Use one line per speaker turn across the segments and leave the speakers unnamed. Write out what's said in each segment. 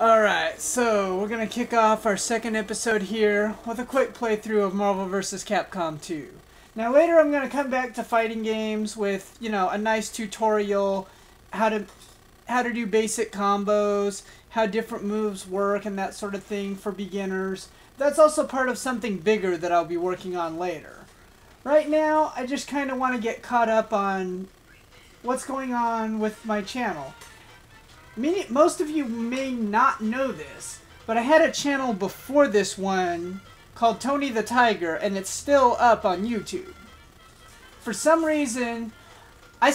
Alright, so we're going to kick off our second episode here with a quick playthrough of Marvel vs. Capcom 2. Now later I'm going to come back to fighting games with, a nice tutorial, how to do basic combos, how different moves work and that sort of thing for beginners. That's also part of something bigger that I'll be working on later. Right now, I just kind of want to get caught up on what's going on with my channel. Most of you may not know this, but I had a channel before this one called Tony the Tiger, and it's still up on YouTube. For some reason, I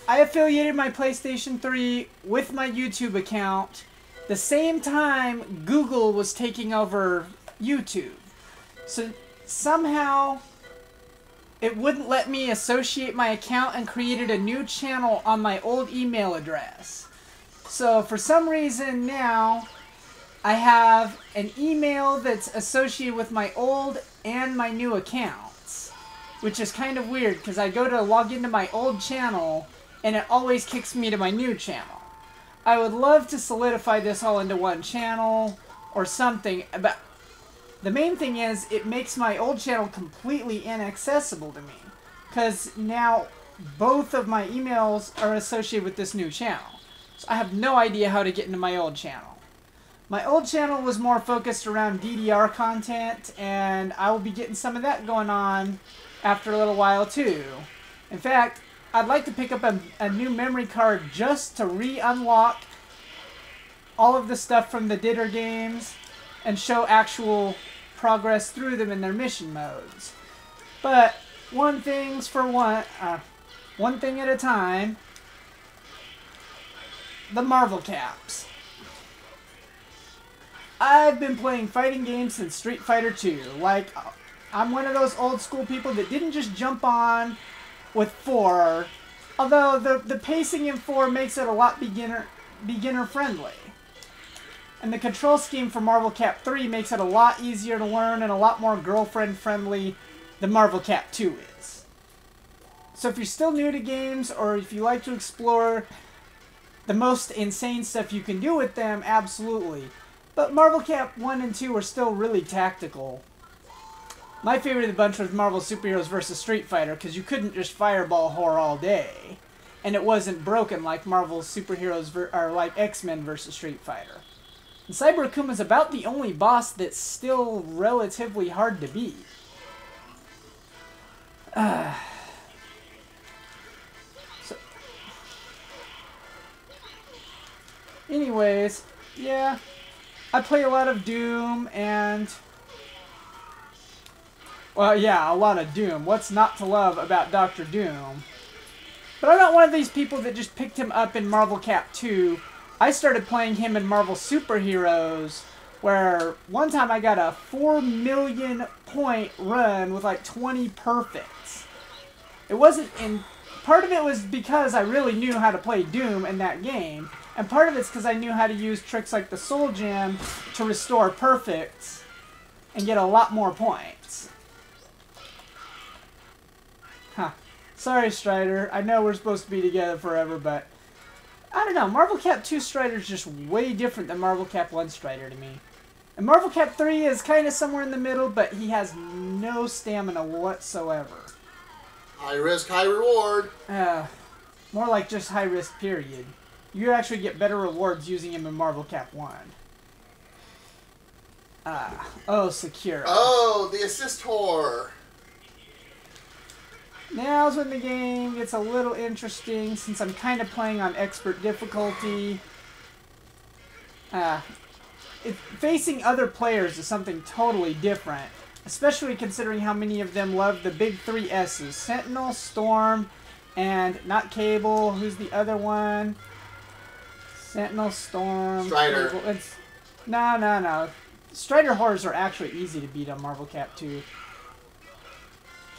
affiliated my PlayStation 3 with my YouTube account the same time Google was taking over YouTube. So somehow it wouldn't let me associate my account and created a new channel on my old email address. So for some reason now, I have an email that's associated with my old and my new accounts, which is kind of weird because I go to log into my old channel and it always kicks me to my new channel. I would love to solidify this all into one channel or something, but the main thing is it makes my old channel completely inaccessible to me because now both of my emails are associated with this new channel. So I have no idea how to get into my old channel. My old channel was more focused around DDR content, and I will be getting some of that going on after a little while too. In fact, I'd like to pick up a new memory card just to re-unlock all of the stuff from the Ditter games and show actual progress through them in their mission modes. But one thing at a time. The Marvel Caps. I've been playing fighting games since Street Fighter 2. Like, I'm one of those old school people that didn't just jump on with 4, although the pacing in 4 makes it a lot beginner friendly. And the control scheme for Marvel Cap 3 makes it a lot easier to learn and a lot more girlfriend friendly than Marvel Cap 2 is. So if you're still new to games, or if you like to explore the most insane stuff you can do with them, absolutely. But Marvel Cap 1 and 2 are still really tactical. My favorite of the bunch was Marvel Superheroes vs. Street Fighter, because you couldn't just fireball horror all day. And it wasn't broken like Marvel Superheroes or like X-Men vs. Street Fighter. And Cyber Akuma is about the only boss that's still relatively hard to beat. Anyways, yeah, I play a lot of Doom and, well, yeah, a lot of Doom. What's not to love about Dr. Doom? But I'm not one of these people that just picked him up in Marvel Cap 2. I started playing him in Marvel Superheroes, where one time I got a 4 million point run with like 20 perfects. It wasn't in, part of it was because I really knew how to play Doom in that game. And part of it's because I knew how to use tricks like the Soul Gem to restore perfects and get a lot more points. Huh. Sorry, Strider. I know we're supposed to be together forever, but I don't know. Marvel Cap 2 Strider is just way different than Marvel Cap 1 Strider to me. And Marvel Cap 3 is kind of somewhere in the middle, but he has no stamina whatsoever.
High risk, high reward.
More like just high risk, period. You actually get better rewards using him in Marvel Cap 1. Oh, secure.
Oh, the assist whore.
Now's when the game gets a little interesting, since I'm kind of playing on expert difficulty. Facing other players is something totally different, especially considering how many of them love the big 3 S's. Sentinel, Storm, and not Cable. Who's the other one? Sentinel, Storm,
Strider.
Cable. No. Strider horrors are actually easy to beat on Marvel Cap 2.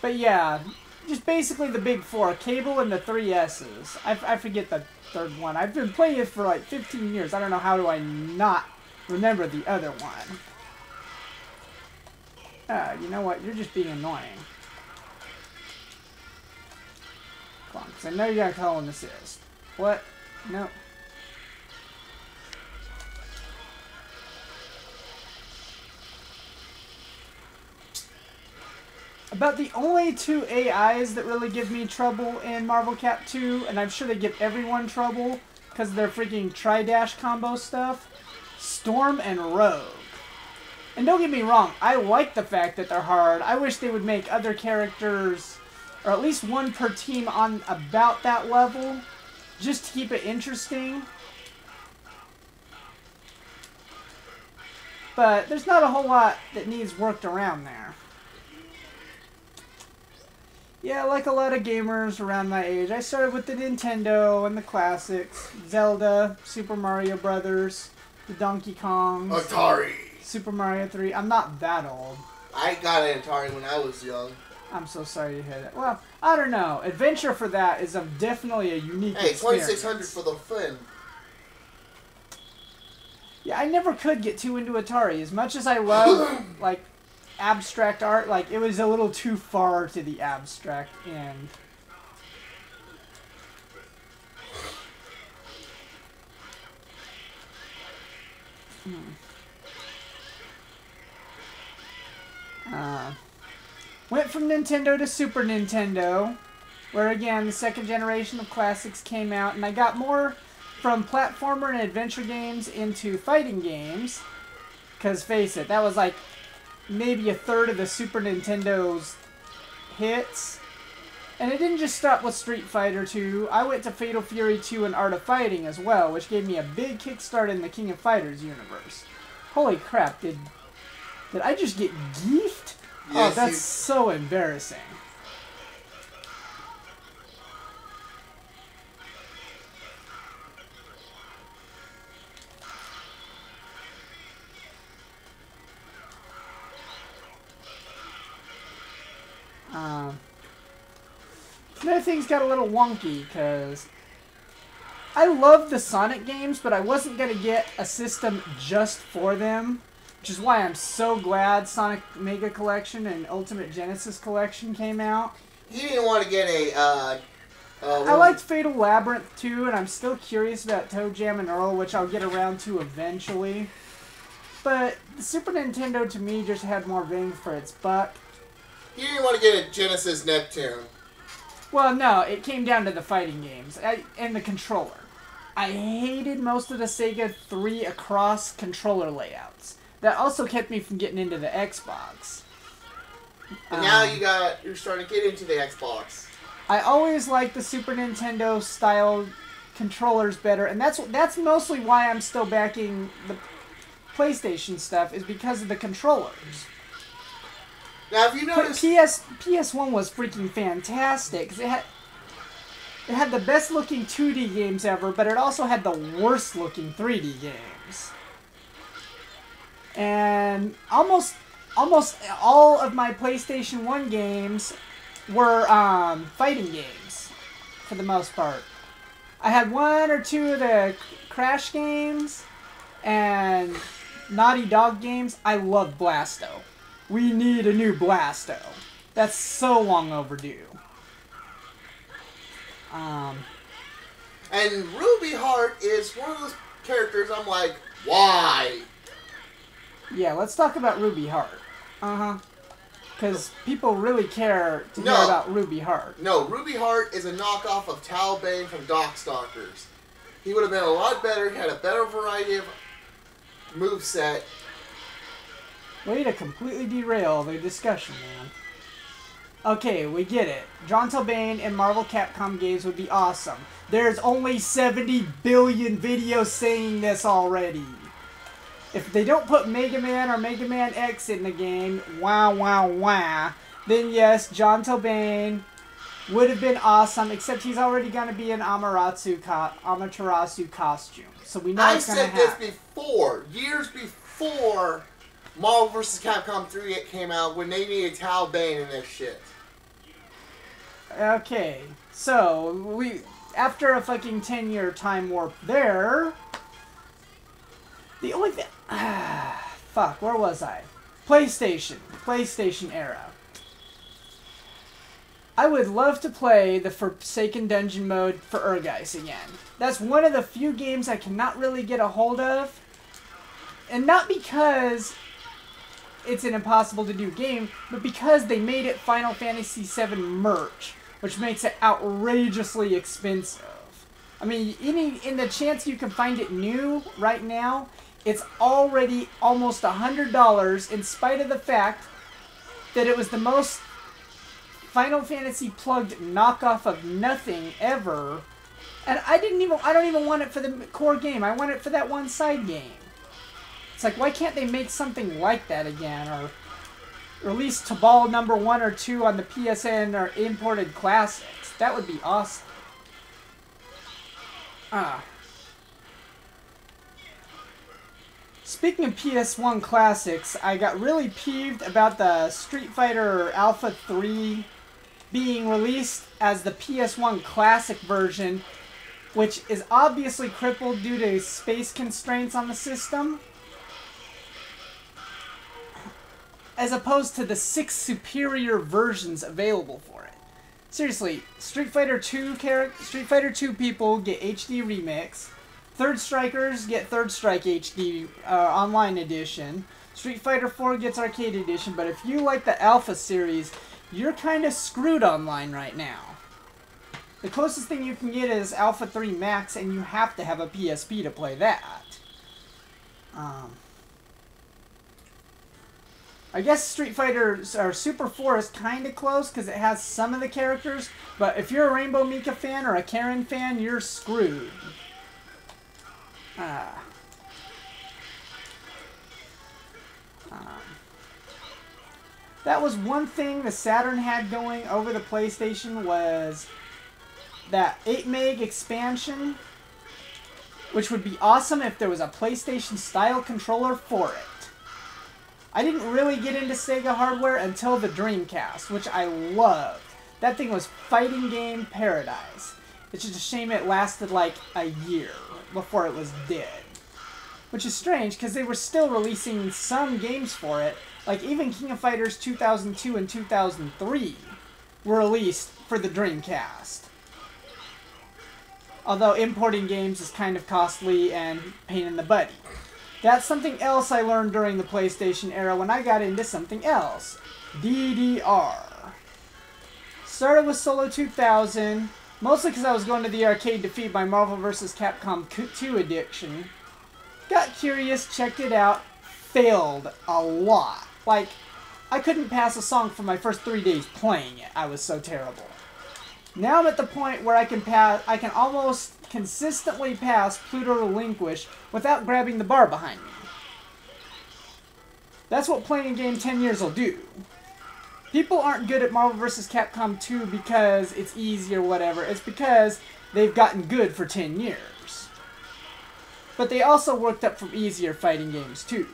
But yeah, just basically the big 4. Cable and the 3 S's. I forget the third one. I've been playing it for like 15 years. I don't know how do I not remember the other one. You know what? You're just being annoying. Come on, because I know you're going to call an assist. What? No. About the only two AIs that really give me trouble in Marvel Cap 2, and I'm sure they give everyone trouble because of their freaking tri-dash combo stuff, Storm and Rogue. And don't get me wrong, I like the fact that they're hard. I wish they would make other characters, or at least one per team on about that level, just to keep it interesting. But there's not a whole lot that needs worked around there. Yeah, like a lot of gamers around my age, I started with the Nintendo and the classics. Zelda, Super Mario Brothers, the Donkey Kongs.
Atari.
Super Mario 3. I'm not that old.
I got an Atari when I was young.
I'm so sorry to hear that. Well, I don't know. Adventure for that is definitely a unique experience.
2600 for the fin.
Yeah, I never could get too into Atari. As much as I love, like, abstract art, like, it was a little too far to the abstract end. Went from Nintendo to Super Nintendo, where again the second generation of classics came out, and I got more from platformer and adventure games into fighting games. Because face it, that was like maybe a third of the Super Nintendo's hits. And it didn't just stop with Street Fighter 2. I went to Fatal Fury 2 and Art of Fighting as well, which gave me a big kickstart in the King of Fighters universe. Holy crap, did I just get geefed? Yes, oh, that's so embarrassing. Another thing's got a little wonky, because I love the Sonic games, but I wasn't going to get a system just for them, which is why I'm so glad Sonic Mega Collection and Ultimate Genesis Collection came out.
You didn't want to get a...
I liked Fatal Labyrinth too, and I'm still curious about Toe Jam and Earl, which I'll get around to eventually. But the Super Nintendo, to me, just had more bang for its buck.
You didn't want to get a Genesis Neptune.
Well, no, it came down to the fighting games and the controller. I hated most of the Sega 3 across controller layouts. That also kept me from getting into the Xbox.
And now you're starting to get into the Xbox.
I always liked the Super Nintendo style controllers better, and that's mostly why I'm still backing the PlayStation stuff, is because of the controllers.
Now, have you noticed...
PS1 was freaking fantastic, because it had the best looking 2D games ever, but it also had the worst looking 3D games. And almost all of my PlayStation 1 games were fighting games, for the most part. I had one or two of the Crash games and Naughty Dog games. I love Blasto. We need a new Blasto. That's so long overdue.
And Ruby Heart is one of those characters I'm like, why?
Yeah, let's talk about Ruby Heart. Because people really care to hear about Ruby Heart.
No, Ruby Heart is a knockoff of Tal Bane from Darkstalkers. He would have been a lot better. He had a better variety of moveset.
Way to completely derail the discussion, man. Okay, we get it. John Talbane in Marvel Capcom games would be awesome. There's only 70 billion videos saying this already. If they don't put Mega Man or Mega Man X in the game, then yes, John Talbane would have been awesome, except he's already going to be in Amaterasu costume. So we know it's going to happen.
I've said this before, years before Marvel vs. Capcom 3 came out, when they needed Tal Bane in this shit.
Okay, so after a fucking 10-year time warp there, the only thing... fuck, where was I? PlayStation era. I would love to play the Forsaken Dungeon mode for Urgeist again. That's one of the few games I cannot really get a hold of. And not because it's an impossible to do game, but because they made it Final Fantasy VII merch, which makes it outrageously expensive. I mean, in the chance you can find it new right now, it's already almost $100, in spite of the fact that it was the most Final Fantasy plugged knockoff of nothing ever. And I don't even want it for the core game. I want it for that one side game. It's like, why can't they make something like that again? Or release Tabal number 1 or 2 on the PSN or imported classics. That would be awesome. Speaking of PS1 classics, I got really peeved about the Street Fighter Alpha 3 being released as the PS1 classic version, which is obviously crippled due to space constraints on the system, as opposed to the 6 superior versions available for it. Seriously, Street Fighter 2 people get HD Remix, Third Strikers get Third Strike HD Online Edition, Street Fighter 4 gets Arcade Edition, but if you like the Alpha series, you're kind of screwed online right now. The closest thing you can get is Alpha 3 Max, and you have to have a PSP to play that. I guess Street Fighter or Super 4 is kind of close because it has some of the characters, but if you're a Rainbow Mika fan or a Karen fan, you're screwed. That was one thing the Saturn had going over the PlayStation, was that 8 meg expansion, which would be awesome if there was a PlayStation style controller for it. I didn't really get into Sega hardware until the Dreamcast, which I loved. That thing was fighting game paradise. It's just a shame it lasted like a year before it was dead. Which is strange, because they were still releasing some games for it. Like, even King of Fighters 2002 and 2003 were released for the Dreamcast. Although importing games is kind of costly and pain in the butt. That's something else I learned during the PlayStation era when I got into something else. DDR. Started with Solo 2000, mostly because I was going to the arcade to feed my Marvel vs. Capcom 2 addiction. Got curious, checked it out, failed a lot. Like, I couldn't pass a song for my first 3 days playing it. I was so terrible. Now I'm at the point where I can almost consistently pass Pluto Relinquish without grabbing the bar behind me. That's what playing a game 10 years will do. People aren't good at Marvel vs. Capcom 2 because it's easy or whatever. It's because they've gotten good for 10 years. But they also worked up from easier fighting games too.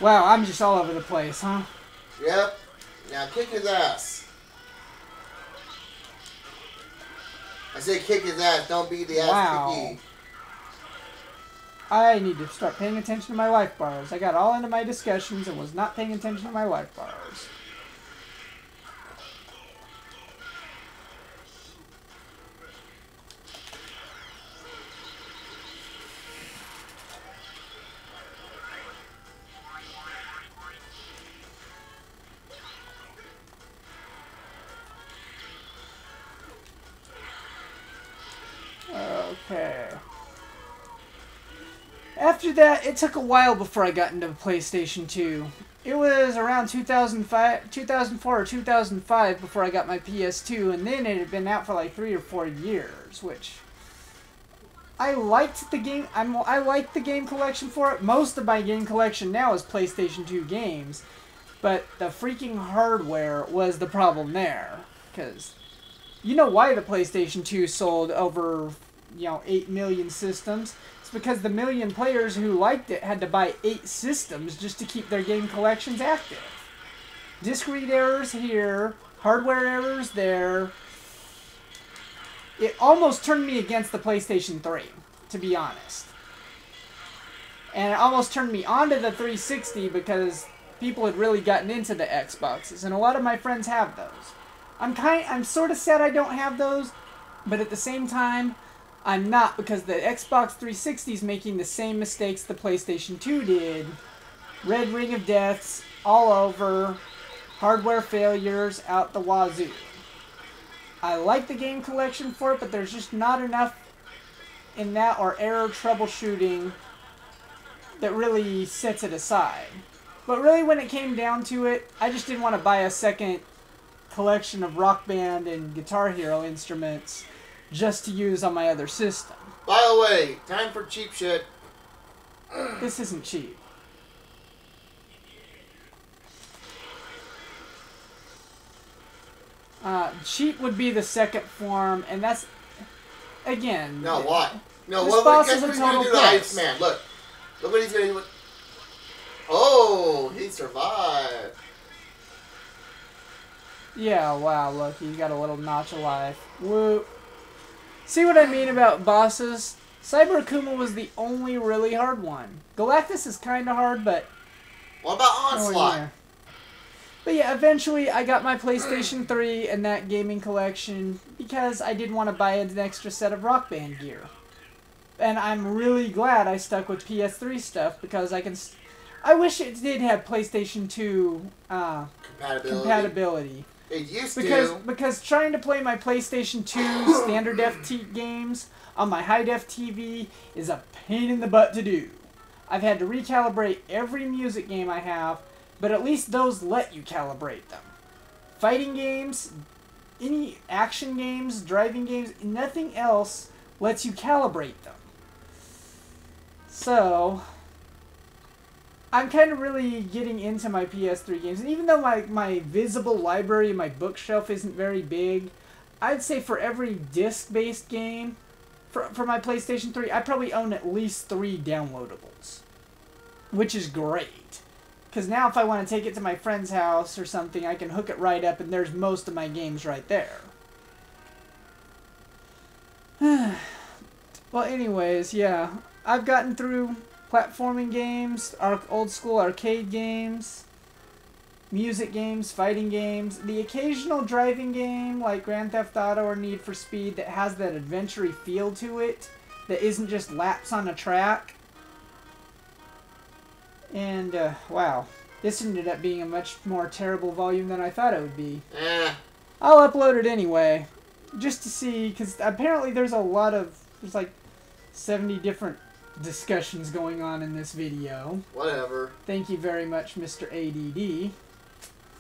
Wow, I'm just all over the place, huh?
Yep. Now kick his ass. I say kick his ass, don't be the ass kicky.
I need to start paying attention to my life bars. I got all into my discussions and was not paying attention to my life bars. Okay. After that, it took a while before I got into PlayStation 2. It was around 2004 or 2005 before I got my PS2, and then it had been out for like 3 or 4 years, which I liked the game. I liked the game collection for it. Most of my game collection now is PlayStation 2 games, but the freaking hardware was the problem there, because you know why the PlayStation 2 sold over, 8 million systems? It's because the million players who liked it had to buy 8 systems just to keep their game collections active. Disk read errors here, hardware errors there. It almost turned me against the PlayStation 3, to be honest. And it almost turned me onto the 360 because people had really gotten into the Xboxes, and a lot of my friends have those. I'm sort of sad I don't have those, but at the same time, I'm not, because the Xbox 360 is making the same mistakes the PlayStation 2 did Red Ring of Deaths all over. Hardware failures out the wazoo. I like the game collection for it, but there's just not enough in that or error troubleshooting that really sets it aside. But really, when it came down to it, I just didn't want to buy a second collection of Rock Band and Guitar Hero instruments just to use on my other system.
By the way, time for cheap shit.
This isn't cheap. Cheap would be the second form, and that's, again...
No, what? No,
this
what
boss
guess
is a
what he's going to
total
do to
price.
Iceman? Look. Look what he's going to do. Oh, he survived.
Yeah, wow, look, he's got a little notch of life. Woo. See what I mean about bosses? Cyber Akuma was the only really hard one. Galactus is kind of hard, but...
What about Onslaught?
Yeah. But yeah, eventually I got my PlayStation 3 and that gaming collection because I didn't want to buy an extra set of Rock Band gear. And I'm really glad I stuck with PS3 stuff because I can... I wish it did have PlayStation 2 compatibility.
It used
because trying to play my PlayStation 2 standard def games on my high def TV is a pain in the butt to do. I've had to recalibrate every music game I have, but at least those let you calibrate them. Fighting games, any action games, driving games, nothing else lets you calibrate them. So, I'm kind of really getting into my PS3 games. And even though my visible library and my bookshelf isn't very big, I'd say for every disc-based game, for my PlayStation 3, I probably own at least 3 downloadables. Which is great. Because now if I want to take it to my friend's house or something, I can hook it right up and there's most of my games right there. Well, anyways, yeah. I've gotten through platforming games, old school arcade games, music games, fighting games, the occasional driving game like Grand Theft Auto or Need for Speed that has that adventure-y feel to it, that isn't just laps on a track. And, wow. This ended up being a much more terrible volume than I thought it would be. I'll upload it anyway, just to see, because apparently there's like 70 different discussions going on in this video.
Whatever.
Thank you very much, Mr. ADD.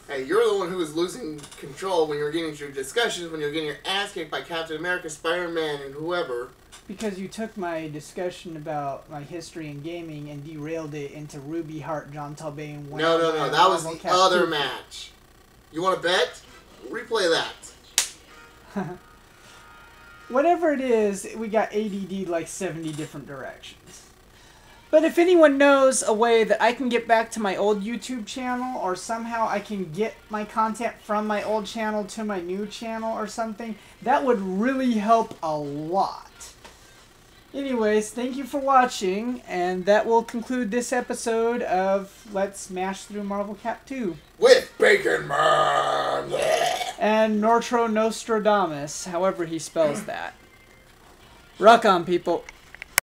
Hey, you're the one who was losing control when you were getting into discussions, when you were getting your ass kicked by Captain America, Spider-Man, and whoever.
Because you took my discussion about my history in gaming and derailed it into Ruby Heart, John Talbane.
No, that was the other match. You want to bet? Replay that.
Whatever it is, we got ADD like 70 different directions. But if anyone knows a way that I can get back to my old YouTube channel, or somehow I can get my content from my old channel to my new channel or something, that would really help a lot. Anyways, thank you for watching, and that will conclude this episode of Let's Smash Through Marvel Cap 2.
With baconman!
And Nortrodamas, however he spells that. Rock on, people.